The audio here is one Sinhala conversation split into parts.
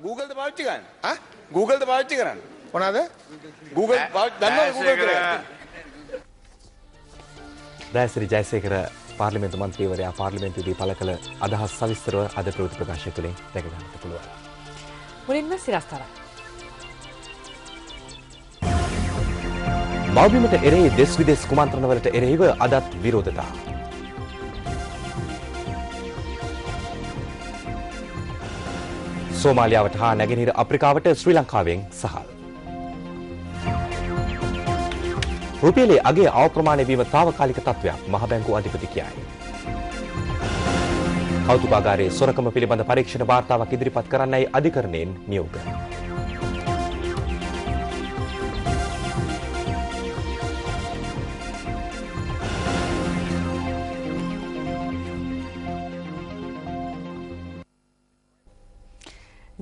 Google ද පාවිච්චි කරන්නේ? ආ? Google ද පාවිච්චි කරන්නේ? මොනවාද? Google දන්නවද Google කියලා? දයසිරි ජයසේකර පාර්ලිමේන්තු මන්ත්‍රීවරයා පාර්ලිමේන්තුවේදී පළ කළ අදහස් සවිස්තරව අද ප්‍රවෘත්ති ප්‍රකාශය තුළින් දැක ගන්නට පුළුවන්. මුලින්ම සිරස්තරයි. මව්බිමට එරෙහි දෙස් විදෙස් කුමන්ත්‍රණවලට එරෙහිව අදත් විරෝධතා. සෝමාලියාවට හා නැගෙනහිර අප්‍රිකාවට ශ්‍රී ලංකාවෙන් සහල්. රුපියලේ අගේ අවප්‍රමාණය වීම තාවකාලික තත්ත්වයක් මහ බැංකු අධිපති කියයි. කෞතුකාගාරයේ සොරකම පිළිබඳ පරීක්ෂණ වාර්තාවක් ඉදිරිපත් කරන්නයි අධිකරණයෙන් නියෝග.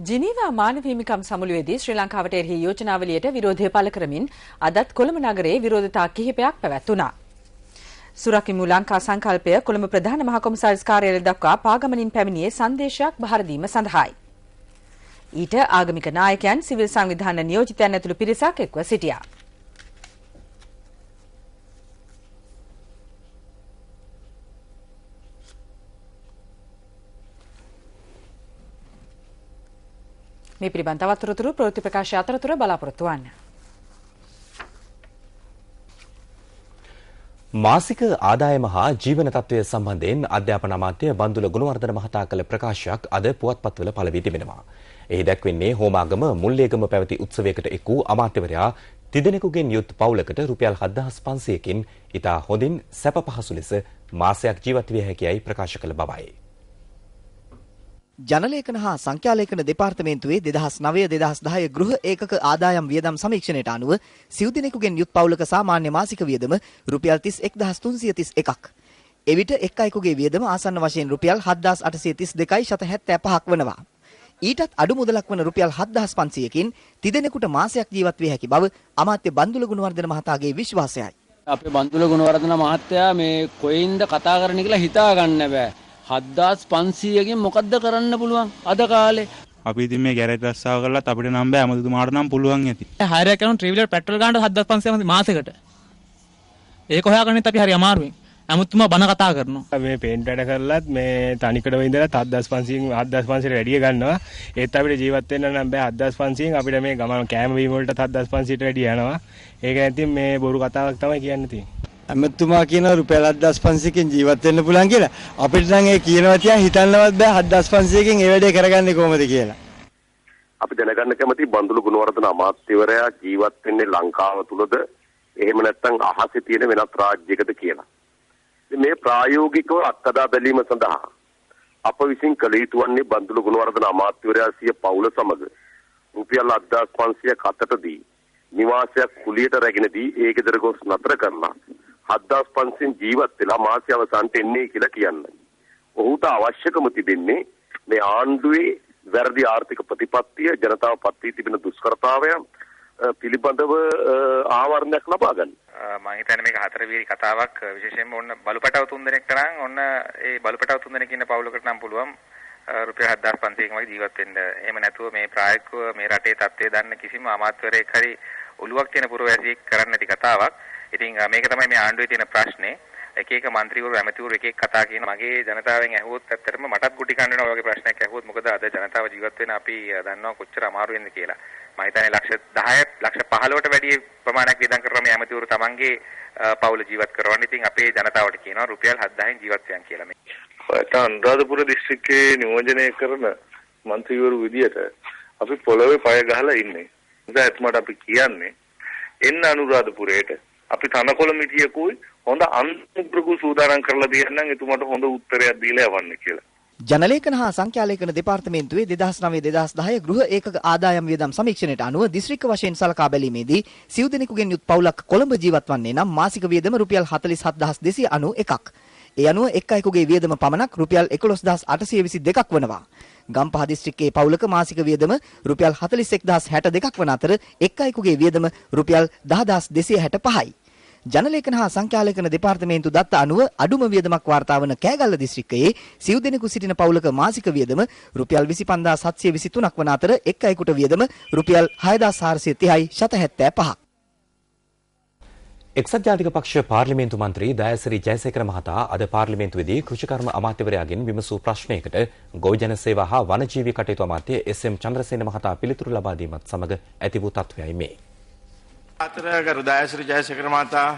ජිනීවා මානව හිමිකම් සමුළුවේදී ශ්‍රී ලංකාවට එරෙහි යෝජනාවලියට විරෝධය පළ කරමින් අදත් කොළඹ නගරයේ විරෝධතා කිහිපයක් පැවැත්වුණා. සුරකිමු ලංකා සංකල්පය කොළඹ ප්‍රධාන මහ කොමසාරිස් කාර්යාලය දක්වා පාගමනින් පැමිණියේ සංදේශයක් බහර දීම සඳහායි. ඊට ආගමික නායකයන්, සිවිල් සංවිධාන නියෝජිතයන් ඇතුළු පිරිසක් එක්ව සිටියා. මේ පිළිබඳ තවත් තොරතුරු ප්‍රවෘත්ති ප්‍රකාශය අතරතුර බලාපොරොත්තු වන්න. මාසික ආදායම හා ජීවන තත්ත්වය සම්බන්ධයෙන් අධ්‍යාපන අමාත්‍ය බන්දුල ගුණවර්ධන මහතා කළ ප්‍රකාශයක් අද පුවත්පත්වල පළ වී තිබෙනවා. එහි දැක්වෙන්නේ හෝමාගම මුල්ලේගම පැවති උත්සවයකට එක් වූ අමාත්‍යවරයා තිදෙනෙකුගෙන් යුත් පවුලකට රුපියල් 7500කින් ඉතා හොඳින් සැප පහසු ලෙස මාසයක් ජීවත් විය හැකියයි ප්‍රකාශ කළ බවයි. ජනලේඛන හා සංඛ්‍යාලේඛන දෙපාර්තමේන්තුවේ 2009-2010 ගෘහ ඒකක ආදායම් වියදම් සමීක්ෂණයට අනුව සිව් දිනෙකුගෙන් යුත් පවුලක සාමාන්‍ය මාසික වියදම රුපියල් 31331ක්. එවිට එක් අයෙකුගේ වියදම ආසන්න වශයෙන් රුපියල් 7832.75ක් වනවා. ඊටත් අඩු මුදලක් වන රුපියල් 7500කින් තිදෙනෙකුට මාසයක් ජීවත් විය හැකි බව අමාත්‍ය බන්දුල ගුණවර්ධන මහතාගේ විශ්වාසයයි. අපේ බන්දුල ගුණවර්ධන මහත්තයා මේ කොයින්ද කතා කරන්න කියලා හිතා ගන්න බෑ. 7500කින් මොකද්ද කරන්න පුළුවන් අද කාලේ? අපි ඉතින් මේ ගැරේජ් රස්සාව කරලත් අපිට නම් බෑ අමුතුමාට නම් පුළුවන් ඇති. හයරයක් කරන ට්‍රිවිලර් පෙට්‍රල් ගන්නට 7500 මාසෙකට. ඒක හොයාගන්නත් අපි හරි අමාරුයි. අමුතුමා බන කතා කරනවා. මේ පේන්ට් වැඩ කරලත් මේ තනිකඩම ඉඳලා 7500 වැඩිය ගන්නවා. ඒත් අපිට ජීවත් වෙන්න නම් බෑ 7500න් අපිට මේ ගමන කෑම බීම වලට 7500ට වැඩිය යනවා. ඒක නැතිනම් මේ බොරු කතාවක් තමයි කියන්න තියෙන්නේ. අමතුමා කියන රුපියල් 7500කින් ජීවත් වෙන්න පුළුවන් කියලා. අපිට නම් ඒ කියනවා තියන් හිතන්නවත් බෑ 7500කින් ඒ වැඩේ කරගන්නේ කොහොමද කියලා. අපි දැනගන්න කැමති බන්දුල ගුණවර්ධන අමාත්‍යවරයා ජීවත් වෙන්නේ ලංකාව තුලද එහෙම නැත්නම් අහසේ තියෙන වෙනත් රාජ්‍යයකද කියලා. මේ ප්‍රායෝගිකව අත්දැක බැලීම සඳහා අප විසින් කළ යුතු වන්නේ බන්දුල ගුණවර්ධන අමාත්‍යවරයා සිය පවුල සමග රුපියල් 7500ක් අතටදී නිවාසයක් කුලියට රැගෙනදී ඒ ගෙදර ගොස් නතර කරලා 7500න් ජීවත් වෙලා මාසය අවසානට එන්නේ කියලා කියන්නේ. ඔහුට අවශ්‍යකම තිබෙන්නේ මේ ආණ්ඩුවේ වැරදි ආර්ථික ප්‍රතිපත්තිය ජනතාව පත් වී තිබෙන දුෂ්කරතාවය පිළිබඳව ආවරණයක් ලබා ගන්න. මම හිතන්නේ මේක හතරවීරි කතාවක් විශේෂයෙන්ම ඔන්න බලුපටව 3 දෙනෙක්ට නම් ඔන්න ඒ බලුපටව 3 දෙනෙක් ඉන්න පවුලකට නම් පුළුවන් රුපියල් 7500කින් වගේ ජීවත් වෙන්න. එහෙම නැතුව මේ ප්‍රායෝගිකව මේ රටේ තත්ත්වය දන්න කිසිම අමාත්‍යවරයෙක් හරි ඔළුවක් තියෙන පුරවැසියෙක් කරන්න නැති කතාවක්. ඉතින් මේක තමයි මේ ආණ්ඩුවේ තියෙන ප්‍රශ්නේ. එක එක മന്ത്രിවරු ඇමතිවරු එක එක කතා කියන මගේ ජනතාවෙන් ඇහුවොත් ඇත්තටම මටත් ගුටි කන්න වෙනවා වගේ ප්‍රශ්නයක් ඇහුවොත් මොකද අද ජනතාව ජීවත් වෙන අපි දන්නවා කොච්චර අමාරු වෙනද කියලා. මම හිතන්නේ ලක්ෂ 10ක් ලක්ෂ 15කට වැඩි ප්‍රමාණයක් වියදම් කරලා මේ ඇමතිවරු තමන්ගේ පවුල ජීවත් කරවන්න. ඉතින් අපේ ජනතාවට කියනවා රුපියල් 7000න් ජීවත් වෙන්න කියලා මේ. අනුරාධපුර දිස්ත්‍රික්කයේ නියෝජනය කරන മന്ത്രിවරු විදියට අපි පොළවේ පය ගහලා ඉන්නේ. ඒකත් මට අපි කියන්නේ එන්න අනුරාධපුරයට අපි තනකොළ මිටියකුයි හොඳ අන්තප්‍රකු සූදානම් කරලා දෙන්නම් එතුමාට හොඳ උත්තරයක් දීලා යවන්න කියලා. ජනලේඛන හා සංඛ්‍යාලේඛන දෙපාර්තමේන්තුවේ 2009-2010 ගෘහ ඒකක ආදායම් වියදම් සමීක්ෂණයට අනුව දිස්ත්‍රික්ක වශයෙන් සලකා බැලීමේදී සිව් දෙනෙකුගෙන් යුත් පවුලක් කොළඹ ජීවත් වන්නේ නම් මාසික වියදම රුපියල් 47291ක්. ඒ අනුව එක් අයෙකුගේ වියදම පමණක් රුපියල් 11822ක් වනවා. ගම්පහ දිස්ත්‍රික්කයේ පවුලක මාසික වියදම රුපියල් 41062ක් වන අතර එක් අයෙකුගේ වියදම රුපියල් 10265යි. ජනලේඛන හා සංඛ්‍යාලේඛන දෙපාර්තමේන්තු දත්ත අනුව අඩුම වියදමක් වාර්තා වන කෑගල්ල දිස්ත්‍රික්කයේ සිව් දෙනෙකු සිටින පවුලක මාසික වියදම රුපියල් 25723ක් වන අතර එක් අයෙකුට වියදම රුපියල් 6430යි 75. එක්සත් ජාතික පක්ෂ පාර්ලිමේන්තු මන්ත්‍රී දයාසිරි ජයසේකර මහතා අද පාර්ලිමේන්තුවේදී කෘෂිකර්ම අමාත්‍යවරයාගෙන් විමසූ ප්‍රශ්නයකට ගොවිජන සේවා හා වනජීවී කටයුතු අමාත්‍ය එස්.එම්. චන්ද්‍රසේන මහතා පිළිතුරු ලබා දීමත් සමග ඇති වූ තත්ත්වයයි මේ. අතර ගරු දයාසිරි ජයසේකර මහතා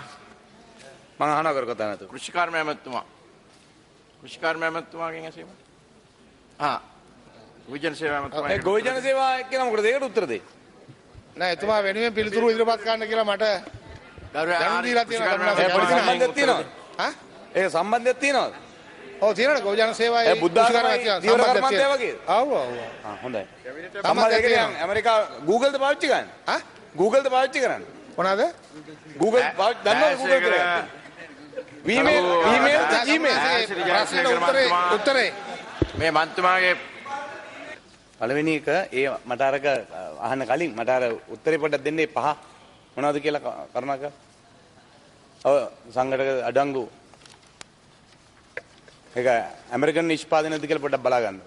මම අහනවා කර කතා නැතුව. කෘෂිකර්ම ඇමතුමාගෙන් ඇසීම. ගොවිජන සේවා ඇමතුමා. ඒ ගොවිජන සේවා කියලා මොකටද ඒකට උත්තර දෙන්නේ? නෑ එතුමා වෙනුවෙන් පිළිතුරු ඉදිරිපත් කරන්න කියලා මට දැනුම් දීලා තියෙනවා. සම්බන්ධයක් තියෙනවද? ඒක සම්බන්ධයක් තියෙනවද? ඔව් තියෙනවා ගොවිජන සේවාවේ ඒ බුද්ධ ධර්මයේ වගේ. ආව් හොඳයි. සම්බන්ධයක් කියන්නේ ඇමරිකා Google ද පාවිච්චි කරන්නේ? Google ද පාවිච්චි කරන්නේ? මොනවාද? Google පාවිච්චි දන්නවද Google කියලා? email උත්තරේ මේ මන්තුමාගේ පළවෙනි එක ඒ මට අරක අහන්න කලින් මට අර උත්තරේ පොඩ්ඩක් දෙන්නේ පහ මොනවද කියලා කරුණාකර. ඔව් සංඝටක අඩංගු ඒක ඇමරිකන් නිෂ්පාදනයද කියලා පොඩ්ඩක් බලා ගන්න.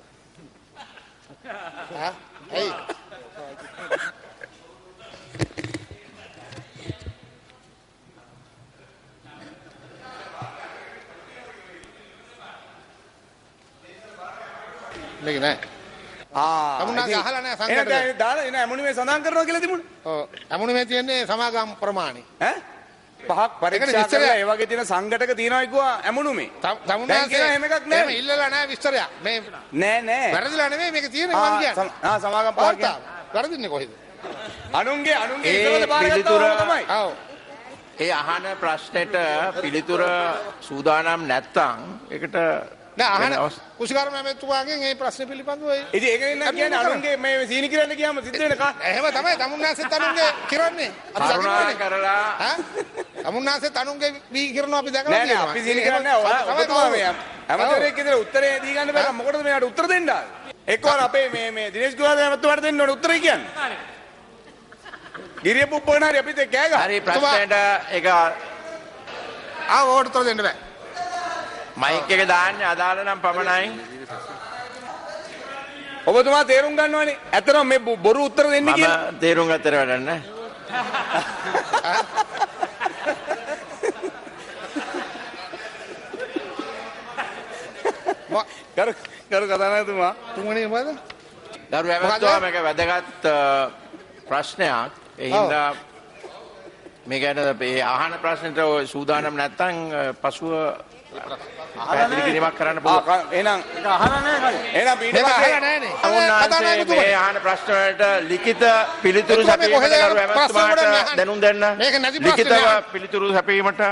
ඇයි? මේක නෑ. අමුණාගේ අහලා නෑ සංඝට. එහෙනම් දාලා එන ඇමුණුමේ සඳහන් කරනවා කියලා තිබුණේ. ඔව් ඇමුණුමේ තියෙන්නේ සමාගම් ප්‍රමාණි. ඈ? පහක් පරීක්ෂා කරලා ඒ වගේ තියෙන සංඝටක තියනවා කිව්වා ඇමුණුමේ. තමුන්නාගේ එහෙම එකක් නෑ. එහෙම ඉල්ලලා නෑ විස්තරයක්. මේ නෑ. වැරදිලා නෙමෙයි මේක තියෙන්නේ මං කියන්නේ. සමාගම් පහක්. වැරදින්නේ කොහෙද? අනුන්ගේ ඉස්සරහට බාරගත්තා තමයි. ඔව්. ඒ අහන ප්‍රශ්නෙට පිළිතුර සූදානම් නැත්තම් ඒකට නෑ අහන කුෂිකර්ම ඇමතුමාගෙන් මේ ප්‍රශ්න පිළිබඳව ඉතින් ඒක නෙන්න කියන්නේ අනුන්ගේ මේ සීනි කිරන්න ගියාම සිද්ධ වෙන කා එහෙම තමයි තමුන්නාසෙත් අනුන්ගේ කිරන්නේ අපි කරුණා කරලා තමුන්නාසෙත් අනුන්ගේ බී කිරනවා අපි දැකලා තියෙනවා නෑ අපි සීනි කරන්නේ ඔබතුමා මේ ඇමතුමෙක් ඉදිරියේ උත්තරේ දී ගන්න බෑ මොකටද මෙයාට උත්තර දෙන්න ආවේ එක්කවර අපේ මේ දිනේෂ් ගුණාද ඇමතුමාට දෙන්න ඕනේ උත්තරේ කියන්නේ ගිරිය පුප්පෝනාරි අපිට කෑ ගහ හරි ප්‍රශ්නෙට ඒක ඕකට උත්තර දෙන්න බෑ මයික් එක දාන්නේ අදාළ නම් පමණයි. ඔබතුමා තේරුම් ගන්නවනේ. ඇත්තටම මේ බොරු උත්තර දෙන්නේ කියලා. මම තේරුම් ගත්තට වැඩක් නැහැ. කරු කතානායකතුමා තුන්වෙනි මොකද? දරු ඇමතුමා මේක වැදගත් ප්‍රශ්නයක්. ඒ හින්දා මේ ගැන මේ අහන ප්‍රශ්නෙට සූදානම් නැත්නම් පසුව පැහැදිලි කිරීමක් කරන්න පුළුවන්. එහෙනම් ඒක අහලා නැහැ කලින්. එහෙනම් ඊට පස්සේ මේ අහන ප්‍රශ්න වලට ලිඛිත පිළිතුරු සැපීමට දරු ඇමතුමාට දැනුම් දෙන්න. ලිඛිතව පිළිතුරු සැපීමට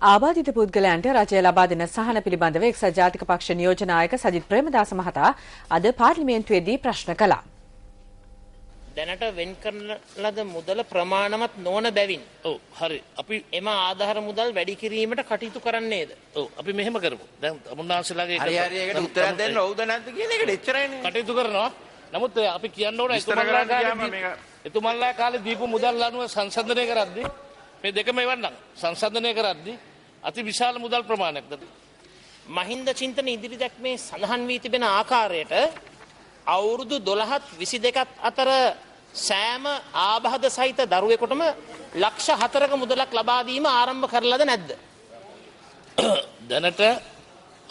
ආබාධිත පුද්ගලයන්ට රජය ලබා දෙන සහන පිළිබඳව එක්සත් ජාතික පක්ෂ නියෝජන නායක සජිත් ප්‍රේමදාස මහතා අද පාර්ලිමේන්තුවේදී ප්‍රශ්න කළා. දැනට වෙන් කරන ලද මුදල ප්‍රමාණවත් නොවන බැවින් ඔව් හරි අපි එම ආධාර මුදල් වැඩි කිරීමට කටයුතු කරන්නේද ඔව් අපි මෙහෙම කරමු දැන් තමුන්නාන්සේලාගේ හරි ඒකට උත්තරයක් දෙන්න ඕවද නැද්ද කියන එකට එච්චරයිනේ කටයුතු කරනවා නමුත් අපි කියන්න ඕන එතුමන්ලා කාලේ දීපු මුදල් අනුව සංසන්දනය කරද්දී මේ දෙකම එවන්නම් සංසන්දනය කරද්දී අති විශාල මුදල් ප්‍රමාණයක්ද මහින්ද චින්තන ඉදිරි දැක්මේ සඳහන් වී තිබෙන ආකාරයට අවුරුදු 12ත් 22ත් අතර සෑම ආබාධ සහිත දරුවෙකුටම ලක්ෂ 4ක මුදලක් ලබා දීම ආරම්භ කරලාද නැද්ද? දැනට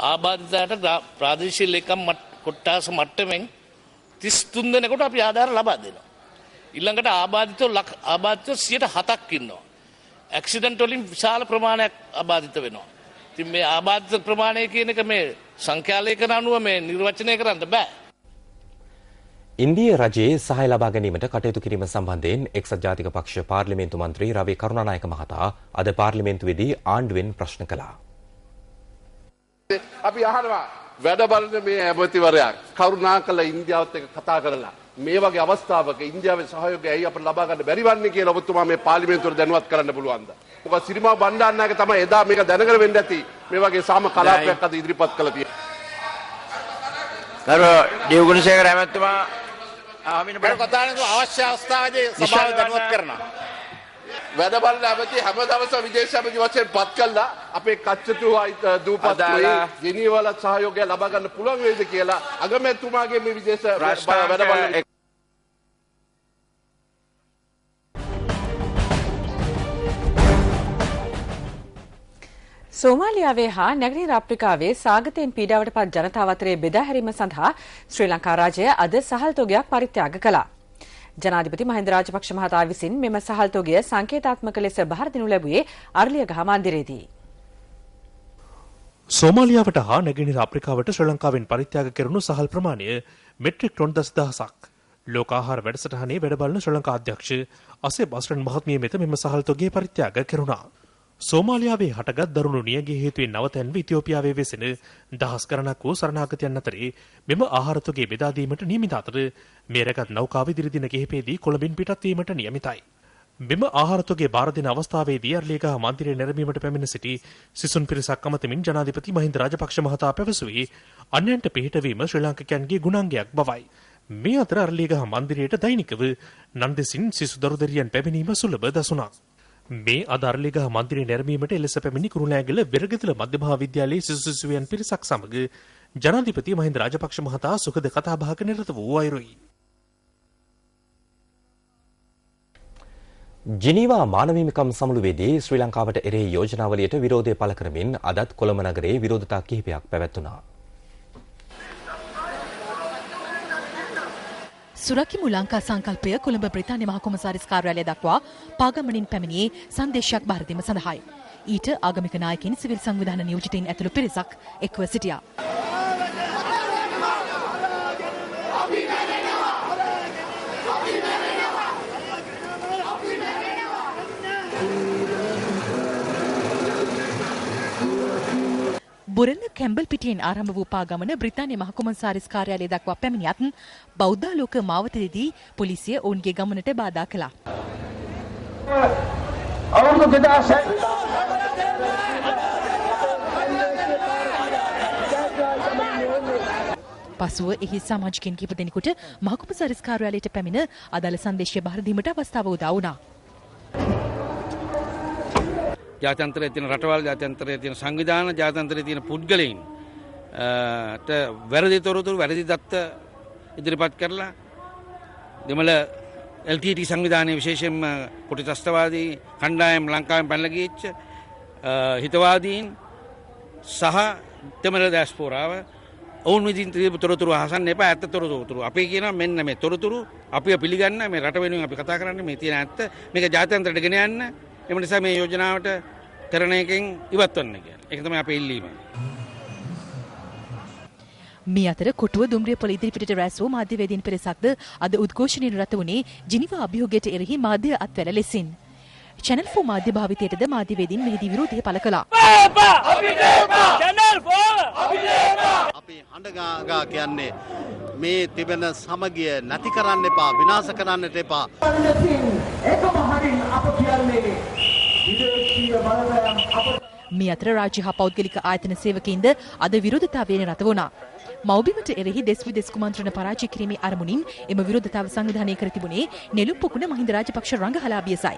ආබාධිතයට ප්‍රාදේශීය ලේකම් කොට්ටාස මට්ටමින් 33 දෙනෙකුට අපි ආධාර ලබා දෙනවා. ඊළඟට ආබාධිතෝ 7%ක් ඉන්නවා. ඇක්සිඩන්ට් වලින් විශාල ප්‍රමාණයක් ආබාධිත වෙනවා. ඉතින් මේ ආබාධිත ප්‍රමාණය කියන එක මේ සංඛ්‍යාලේඛන අනුව මේ නිර්වචනය කරන්න බෑ. ඉන්දිය රජයේ සහාය ලබා ගැනීමට කටයුතු කිරීම සම්බන්ධයෙන් එක්සත් ජාතික පක්ෂ පාර්ලිමේන්තු මන්ත්‍රී රවි කරුණානායක මහතා අද පාර්ලිමේන්තුවේදී ආණ්ඩුවෙන් ප්‍රශ්න කළා. අපි අහනවා වැඩ බලන මේ ඇමතිවරයා කරුණාකරලා ඉන්දියාවත් එක්ක කතා කරලා මේ වගේ අවස්ථාවක ඉන්දියාවේ සහයෝගය ඇයි අපිට ලබා ගන්න බැරි වන්නේ කියලා ඔබතුමා මේ පාර්ලිමේන්තුවට දැනුවත් කරන්න පුළුවන්ද? මොකද සිරිමා බණ්ඩාරනායක තමයි එදා මේක දැනගෙන වෙන්න ඇති මේ වගේ සාම කලාපයක් අද ඉදිරිපත් කළා තියෙන්නේ. ගරු දේවගුණසේකර ඇමතුමා අවශ්‍ය අවස්ථාවේදී සභාව දැනුවත් කරනවා. වැඩ බලන ඇමති හැම දවසම විදේශ ඇමති වශයෙන් පත් කළා අපේ කච්චතු දූපත් ජිනීවල සහයෝගය ලබා ගන්න පුළුවන් වේද කියලා අගමැතිතුමාගේ මේ විදේශ වැඩ බලන සෝමාලියාවේ හා නැගෙනහිර අප්‍රිකාවේ සාගතයෙන් පීඩාවට පත් ජනතාව අතරේ බෙදා හැරීම සඳහා ශ්‍රී ලංකා රාජ්‍යය අද සහල් තොගයක් පරිත්‍යාග කළා. ජනාධිපති මහින්ද රාජපක්ෂ මහතා විසින් මෙම සහල් තොගය සංකේතාත්මක ලෙස බහර දෙනු ලැබුවේ අර්ලියගහ මන්දිරයේදී. සෝමාලියාවට හා නැගෙනහිර අප්‍රිකාවට ශ්‍රී ලංකාවෙන් පරිත්‍යාග කෙරුණු සහල් ප්‍රමාණය මෙට්‍රික් ටොන් 10,000ක්. ලෝක ආහාර වැඩසටහනේ වැඩ බලන ශ්‍රී ලංකා අධ්‍යක්ෂ අසෙබ් අස්රන් මහත්මිය මෙත මෙම සහල් තොගය පරිත්‍යාග කෙරුණා. සෝමාලියාවේ හටගත් දරුණු නියගයේ හේතුවෙන් නවතැන්ව ඉතියෝපියාවේ වෙසෙන දහස් ගණනක් වූ සරණාගතයන් අතරේ මෙම ආහාර තොගේ බෙදා දීමට නියමිත අතර මේ රැගත් නෞකාව ඉදිරි දින කිහිපෙදී කොළඹින් පිටත් වීමට නියමිතයි. මෙම ආහාර තොගේ බාර දෙන අවස්ථාවේදී අර්ලියගහ මන්දිරයේ නැරඹීමට පැමිණ සිටි සිසුන් පිරිසක් අමතමින් ජනාධිපති මහින්ද රාජපක්ෂ මහතා පැවසුවේ අන්‍යයන්ට පිහිටවීම ශ්‍රී ලාංකිකයන්ගේ ගුණාංගයක් බවයි. මේ අතර අර්ලියගහ මන්දිරයට දෛනිකව නන්දෙසින් සිසු දරුදරියන් පැමිණීම සුලභ දසුණා. මේ අදාර්ලිගහ මන්දිරේ නැරඹීමට එලෙස පැමිණි කුරුණෑගල වෙරගතල මධ්‍ය මහා විද්‍යාලයේ සිසු සිසුවියන් පිරිසක් සමග ජනාධිපති මහින්ද රාජපක්ෂ මහතා සුඛද කතාබහක නිරත වූ අයුරුයි. ජිනීවා මානව හිමිකම් සමුළුවේදී ශ්‍රී ලංකාවට එරෙහි යෝජනාවලියට විරෝධය පළ කරමින් අදත් කොළඹ නගරයේ විරෝධතා කිහිපයක් පැවැත්වුණා. සුරකිමු ලංකා සංකල්පය කොළඹ බ්‍රිතාන්‍ය මහ කොමසාරිස් කාර්යාලය දක්වා පාගමනින් පැමිණියේ සංදේශයක් බාර දීම සඳහායි. ඊට ආගමික නායකින් සිවිල් සංවිධාන නියෝජිතයින් ඇතුළු පිරිසක් එක්ව සිටියා. බුරන කැම්බල් පිටියෙන් ආරම්භ වූ පාගමන බ්‍රිතාන්‍ය මහ කොමසාරිස් කාර්යාලය දක්වා පැමිණියත් බෞද්ධාලෝක මාවතේදී පොලිසිය ඔවුන්ගේ ගමනට බාධා කළා. පසුව එහි සමාජිකයන් කිහිප දෙනෙකුට මහ කොමසාරිස් කාර්යාලයට පැමිණ අදාළ සංදේශය බාර දීමට අවස්ථාව උදා වුණා. ජාත්‍යන්තරයේ තියෙන රටවල් ජාත්‍යන්තරයේ තියෙන සංවිධාන ජාත්‍යන්තරයේ තියෙන පුද්ගලයන් වැරදි තොරතුරු වැරදි දත්ත ඉදිරිපත් කරලා දෙමළ LTT සංවිධානයේ විශේෂයෙන්ම කොටි ත්‍රස්තවාදී කණ්ඩායම් ලංකාවෙන් පැනලා ගියච්ච හිතවාදීන් සහ දෙමළ ඩයස්පෝරාව ඔවුන් විසින් තොරතුරු අහසන්න එපා. ඇත්ත තොරතුරු අපි කියනවා මෙන්න මේ තොරතුරු අපිව පිළිගන්න මේ රට වෙනුවෙන් අපි කතා කරන්නේ මේ තියෙන ඇත්ත මේක ජාත්‍යන්තරයට ගෙන යන්න. එම නිසා මේ යෝජනාවට කරන එකෙන් ඉවත් වෙන්න කියලා. ඒක තමයි අපේ ඉල්ලීම. මේ අතර කොටුව දුම්රිය පොළ ඉදිරිපිටට රැස් වූ මාධ්‍යවේදීන් පිරිසක්ද අද උද්ඝෝෂණයෙන් රත වුණේ ජිනීවා අභියෝගයට එරෙහි මාධ්‍ය අත්වැල ලෙසින්. Channel 4 මාධ්‍ය භාවිතයටද මාධ්‍යවේදීන් මෙහිදී විරෝධය පළ කළා. අපි හඬගා කියන්නේ මේ තිබෙන සමගිය නැති කරන්න එපා, විනාශ කරන්නට එපා. මේ අතර රාජ්‍ය හා පෞද්ගලික ආයතන සේවකයින්ද අද විරෝධතාවයෙන් රත වුණා. මව්බිමට එරෙහි දෙස් විදෙස් කුමන්ත්‍රණ පරාජය කිරීමේ අරමුණින් එම විරෝධතාව සංවිධානය කර තිබුණේ නෙළුම් පොකුණ මහින්ද රාජපක්ෂ රංගහලා අභියසයි.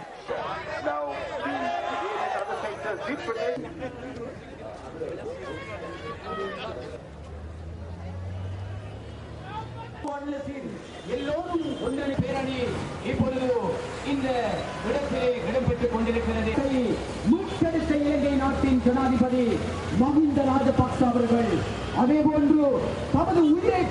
எல்லோரும் ஒன்றனை பேரணியில் இப்பொழுது இந்த இடத்திலே இடம்பெற்றுக் கொண்டிருக்கிறது. மீட்டெடுத்த இலங்கை நாட்டின் ஜனாதிபதி மஹிந்த ராஜபக்ச அவர்கள் அதேபோன்று தமது உயிரை